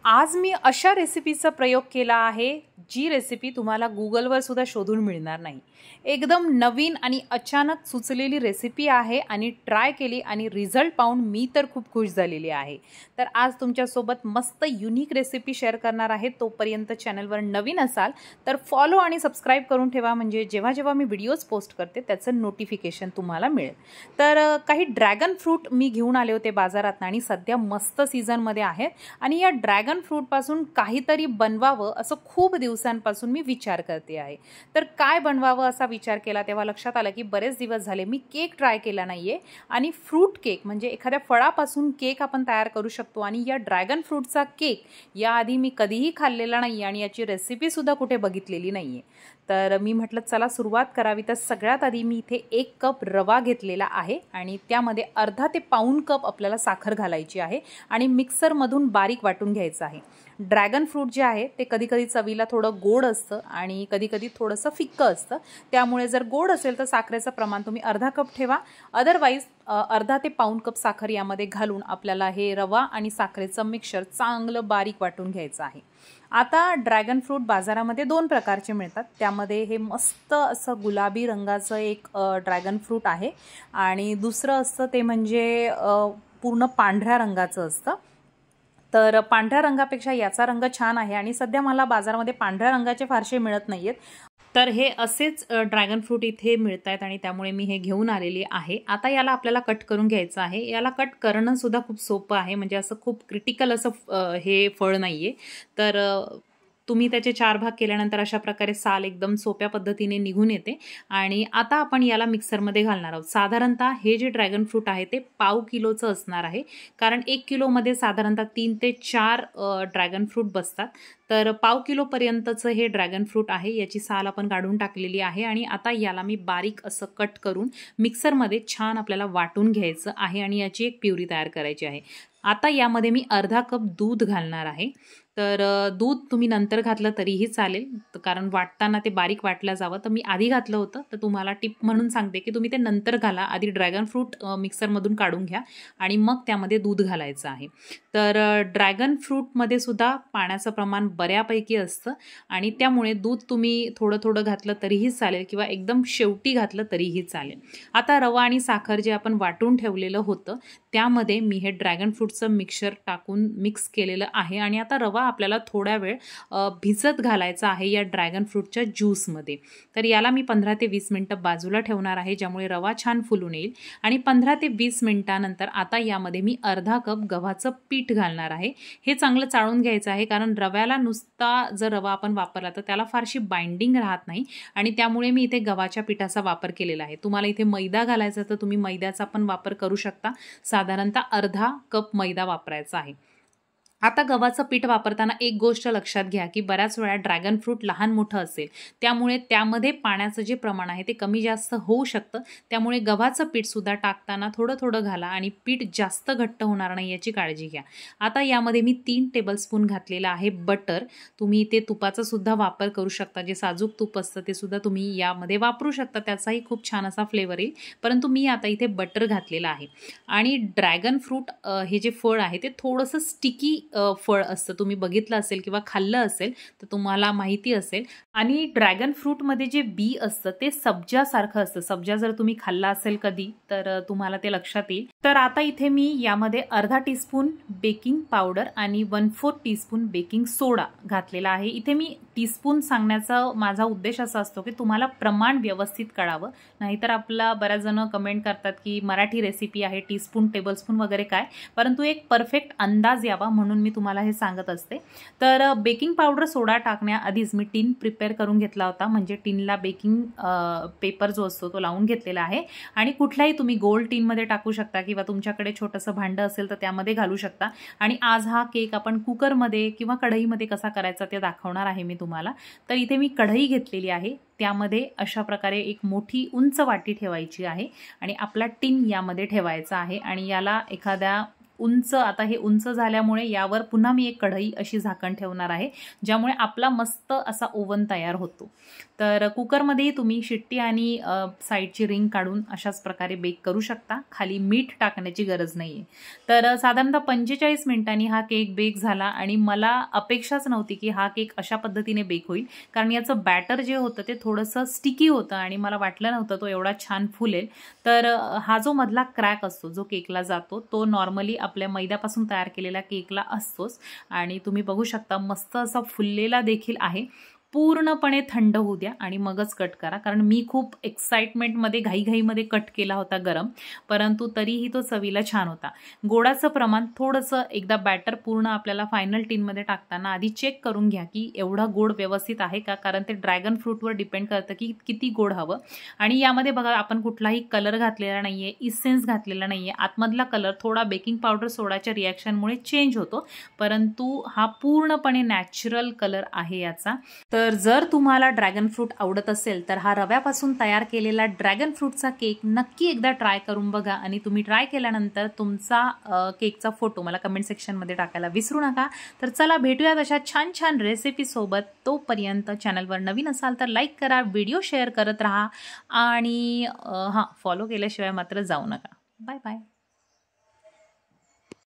आज मी अशा रेसिपीचा प्रयोग केला आहे जी रेसिपी तुम्हाला गूगलवर सुद्धा शोधून मिळणार नाही। एकदम नवीन आणि अचानक सुचलेली रेसिपी आहे आणि ट्राय केली आणि रिझल्ट पाहून मी तर खूप खुश झालेली आहे। तर आज तुमच्यासोबत मस्त युनिक रेसिपी शेअर करणार आहे। तोपर्यंत चॅनलवर नवीन असाल तर फॉलो आणि सबस्क्राइब करून ठेवा, म्हणजे जेव्हा जेव्हा मी व्हिडिओज पोस्ट करते त्याचं नोटिफिकेशन तुम्हाला मिळेल। तर काही ड्रॅगन फ्रूट मी घेऊन आले होते बाजारात आणि सध्या मस्त सीझनमध्ये आहेत आणि या ड्रॅगन फ्रूट पासून काहीतरी बनवावं असं खूप दिवसांपासून मी विचार करते आहे। तर काय बनवावं असा विचार केला तेव्हा लक्षात आलं की बरेच दिवस झाले मी केक ट्राय केला नाहीये आणि फ्रूट केक म्हणजे एखाद्या फळापासून केक आपण तयार करू शकतो आणि या ड्रॅगन फ्रूटचा केक याआधी मी कधीही खाल्लेला नाही आणि याची रेसिपी सुद्धा कुठे बघितलेली नाहीये। तर मी म्हटलं चला सुरुवात करावी। तर सगळ्यात आधी मी इथे 1 कप रवा घेतलेला आहे आणि त्यामध्ये अर्धा ते पाऊण कप आपल्याला साखर घालायची आहे आणि मिक्सर मधून बारीक वाटून घ्यायचं आहे। ड्रॅगन फ्रूट जे आहे ते कधी कधी चवीला थोडं गोड असतं आणि कधी कधी थोडंसं फिक्कं असतं, त्यामुळे जर गोड असेल तर साखरेचं प्रमाण तुम्ही अर्धा कप ठेवा, अदरवाईज अर्धा ते पाऊण कप साखर यामध्ये घालून आपल्याला हे रवा आणि साखरेचं मिक्सचर चांगलं बारीक वाटून घ्यायचं आहे। आता ड्रॅगन फ्रूट बाजारामध्ये 2 प्रकारचे मिळतात, त्यामध्ये हे मस्त असं गुलाबी रंगाचं एक ड्रॅगन फ्रूट आहे आणि दुसरं असतं ते म्हणजे पूर्ण पांढऱ्या रंगाचं असतं। तर पांढऱ्या रंगापेक्षा याचा रंग छान आहे आणि सध्या मला बाजारामध्ये पांढऱ्या रंगाचे फारसे मिळत नाहीयेत। तर हे असेच ड्रॅगन फ्रूट इथे मिळतात आणि त्यामुळे मी हे घेऊन आलेली आहे। आता याला आपल्याला कट करून घ्यायचं आहे। याला कट करणं सुद्धा खूप सोपं आहे, म्हणजे असं खूप क्रिटिकल असं हे फळ नाहीये। तर तुम्ही त्याचे 4 भाग केल्यानंतर अशा प्रकारे साल एकदम सोप्या पद्धतीने निघून येते आणि आता आपण याला मिक्सरमध्ये घालणार आहोत। साधारणतः हे जे ड्रॅगन फ्रूट आहे ते पाव किलोचं असणार आहे, कारण 1 किलोमध्ये साधारणतः 3 ते 4 ड्रॅगन फ्रूट बसतात। तर पाव किलो पर्यंतचं हे ड्रॅगन फ्रूट आहे, याची साल आपण काढून टाकलेली आहे आणि आता याला मी बारीक असं कट करून मिक्सरमध्ये छान आपल्याला वाटून घ्यायचं आहे आणि याची एक प्युरी तयार करायची आहे। आता यामध्ये मी अर्धा कप दूध घालणार आहे। तर दूध तुम्ही नंतर घातलं तरीही चालेल, कारण वाटताना ते बारीक वाटलं जावं। तर मी आधी घातलं होतं, तर तुम्हाला टिप म्हणून सांगते की तुम्ही ते नंतर घाला। आधी ड्रॅगन फ्रूट मिक्सरमधून काढून घ्या आणि मग त्यामध्ये दूध घालायचं आहे। तर ड्रॅगन फ्रूटमध्ये सुद्धा पाण्याचं प्रमाण बऱ्यापैकी असतं आणि त्यामुळे दूध तुम्ही थोडं थोडं घातलं तरीही चालेल किंवा एकदम शेवटी घातलं तरीही चालेल। आता रवा आणि साखर जे आपण वाटून ठेवलेलं होतं त्यामध्ये मी हे ड्रॅगन फ्रूटचं मिक्सचर टाकून मिक्स केलेलं आहे आणि आता रवा आपल्याला थोडा वेळ भिजत घालायचा आहे या ड्रॅगन फ्रूटच्या ज्यूसमध्ये। तर याला मी 15 ते 20 मिनिटं बाजूला ठेवणार आहे, ज्यामुळे रवा छान फुलून येईल आणि 15 ते 20 मिनिटांनंतर आता यामध्ये मी अर्धा कप गव्हाचं पीठ घालणार आहे। हे चांगलं चाळून घ्यायचं आहे, कारण रव्याला नुसता जर रवा आपण वापरला तर त्याला फारशी बाइंडिंग राहत नाही आणि त्यामुळे मी इथे गव्हाच्या पिठाचा वापर केलेला आहे। तुम्हाला इथे मैदा घालायचा तर तुम्ही मैद्याचा पण वापर करू शकता, साधारणतः अर्धा कप मैदा वापरायचा आहे। आता गव्हाचं पीठ वापरताना एक गोष्ट लक्षात घ्या की बऱ्याच वेळा ड्रॅगन फ्रूट लहान मोठं असेल, त्यामुळे त्यामध्ये पाण्याचं जे प्रमाण आहे ते कमी जास्त होऊ शकतं, त्यामुळे गव्हाचं पीठ सुद्धा टाकताना थोडं थोडं घाला आणि पीठ जास्त घट्ट होणार नाही याची काळजी घ्या। आता यामध्ये मी 3 टेबलस्पून घातलेला आहे बटर। तुम्ही इथे तुपाचा सुद्धा वापर करू शकता, जे साजूक तूप असतं ते सुद्धा तुम्ही यामध्ये वापरू शकता, त्याचाही खूप छान असा फ्लेवर येईल, परंतु मी आता इथे बटर घातलेला आहे। आणि ड्रॅगन फ्रूट हे जे फळ आहे ते थोडंसं स्टिकी फळ असतं, तुम्ही बघितलं असेल किंवा खाल्लं असेल तर तुम्हाला माहिती असेल। आणि ड्रॅगन फ्रूटमध्ये जे बी असतं ते सब्जासारखं असतं। सब्जा जर तुम्ही खाल्ला असेल कधी तर तुम्हाला ते लक्षात येईल। तर आता इथे मी यामध्ये अर्धा टीस्पून बेकिंग पावडर आणि 1/4 टीस्पून बेकिंग सोडा घातलेला आहे। इथे मी टीस्पून सांगण्याचा माझा उद्देश असा असतो की तुम्हाला प्रमाण व्यवस्थित कळावं, नाहीतर आपला बऱ्याच जण कमेंट करतात की मराठी रेसिपी आहे टीस्पून टेबलस्पून वगैरे काय, परंतु एक परफेक्ट अंदाज यावा म्हणून मी तुम्हाला हे सांगत असते। तर बेकिंग पावडर सोडा टाकण्याआधीच मी टिन प्रिपेअर करून घेतला होता, म्हणजे टिनला बेकिंग पेपर जो असतो तो लावून घेतलेला आहे आणि कुठल्याही तुम्ही गोल्ड टिनमध्ये टाकू शकता किंवा तुमच्याकडे छोटंसं भांडं असेल तर त्यामध्ये घालू शकता। आणि आज हा केक आपण कुकरमध्ये किंवा कढईमध्ये कसा करायचा ते दाखवणार आहे मी तुम्हाला। तर इथे मी कढई घेतलेली आहे, त्यामध्ये अशा प्रकारे एक मोठी उंच वाटी ठेवायची आहे आणि आपला टिन यामध्ये ठेवायचा आहे आणि याला एखाद्या उंच, आता हे उंच झाल्यामुळे यावर पुन्हा मी एक कढई अशी झाकण ठेवणार आहे, ज्यामुळे आपला मस्त असा ओव्हन तयार होतो. तर कुकरमध्येही तुम्ही शिट्टी आणि साईडची रिंग काढून अशाच प्रकारे बेक करू शकता. खाली मीठ टाकण्याची गरज नाही आहे. तर साधारणतः 45 मिनिटांनी हा केक बेक झाला आणि मला अपेक्षाच नव्हती की हा केक अशा पद्धतीने बेक होईल, कारण याचं बॅटर जे होतं ते थोडंसं स्टिकी होतं आणि मला वाटलं नव्हतं तो एवढा छान फुलेल. तर हा जो मधला क्रॅक असतो जो केकला जातो तो नॉर्मली आपल्या मैद्यापासून तयार केलेल्या केकला असतोच आणि तुम्ही बघू शकता मस्त असा फुललेला देखील आहे. पूर्णपणे थंड होऊ द्या आणि मगच कट करा, कारण मी खूप एक्साइटमेंटमध्ये घाईघाईमध्ये कट केला होता गरम, परंतु तरीही तो चवीला छान होता. गोडाचं प्रमाण थोडंसं एकदा बॅटर पूर्ण आपल्याला फायनल टीनमध्ये टाकताना आधी चेक करून घ्या की एवढा गोड व्यवस्थित आहे का, कारण ते ड्रॅगन फ्रूटवर डिपेंड करतं की किती गोड हवं. आणि यामध्ये बघा आपण कुठलाही कलर घातलेला नाही आहे, इसेन्स घातलेला नाही आहे. आतमधला कलर थोडा बेकिंग पावडर सोडाच्या रिॲक्शनमुळे चेंज होतो, परंतु हा पूर्णपणे नॅचरल कलर आहे याचा. तर जर तुम्हाला ड्रॅगन फ्रूट आवडत असेल तर हा रव्यापासून तयार केलेला ड्रॅगन फ्रूटचा केक नक्की एकदा ट्राय करून बघा आणि तुम्ही ट्राय केल्यानंतर तुमचा केकचा फोटो मला कमेंट सेक्शनमध्ये टाकायला विसरू नका. तर चला भेटूयात अशा छान छान रेसिपीसोबत. तोपर्यंत चॅनलवर नवीन असाल तर लाईक करा, व्हिडिओ शेअर करत राहा आणि फॉलो केल्याशिवाय मात्र जाऊ नका. Bye bye.